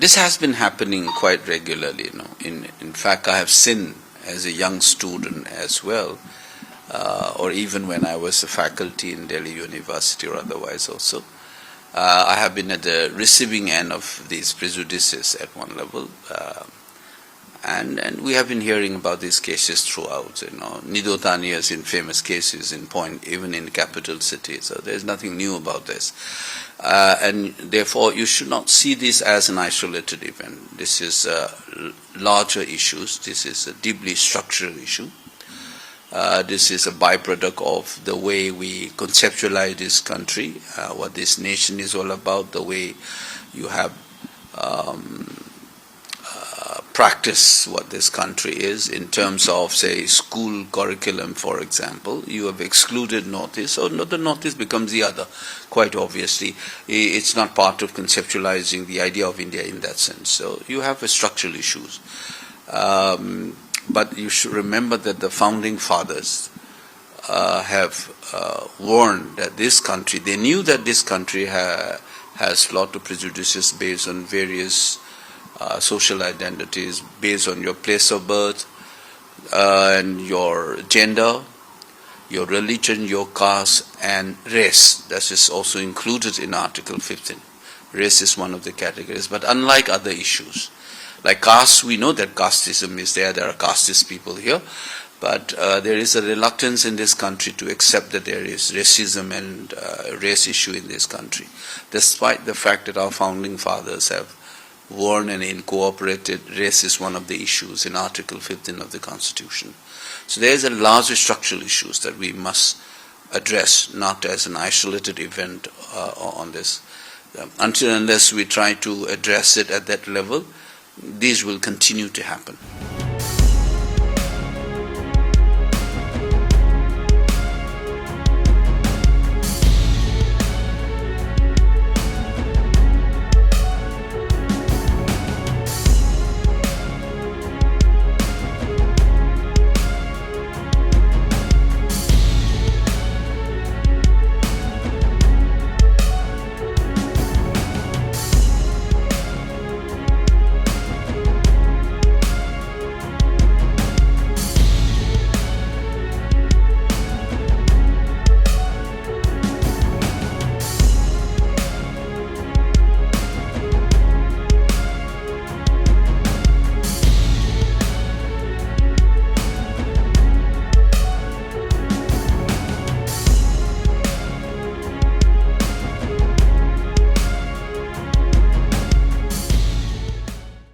This has been happening quite regularly. In fact, I have seen as a young student as well, or even when I was a faculty in Delhi University or otherwise also. I have been at the receiving end of these prejudices at one level, and we have been hearing about these cases throughout. Nido Taniya's infamous cases in point, even in capital cities. So there is nothing new about this, and therefore you should not see this as an isolated event. This is larger issues. This is a deeply structural issue. This is a byproduct of the way we conceptualize this country, what this nation is all about, the way you have practice what this country is in terms of, say, school curriculum, for example. You have excluded Northeast, so the Northeast becomes the other, quite obviously. It's not part of conceptualizing the idea of India in that sense. So you have structural issues. But you should remember that the founding fathers have warned that this country, they knew that this country has a lot of prejudices based on various social identities, based on your place of birth and your gender, your religion, your caste, and race. That is also included in Article 15. Race is one of the categories, but unlike other issues. Like caste, we know that casteism is there are casteist people here, but there is a reluctance in this country to accept that there is racism and race issue in this country, despite the fact that our founding fathers have warned and incorporated race is one of the issues in Article 15 of the Constitution. So there is a larger structural issues that we must address, not as an isolated event on this. Until unless we try to address it at that level, these will continue to happen.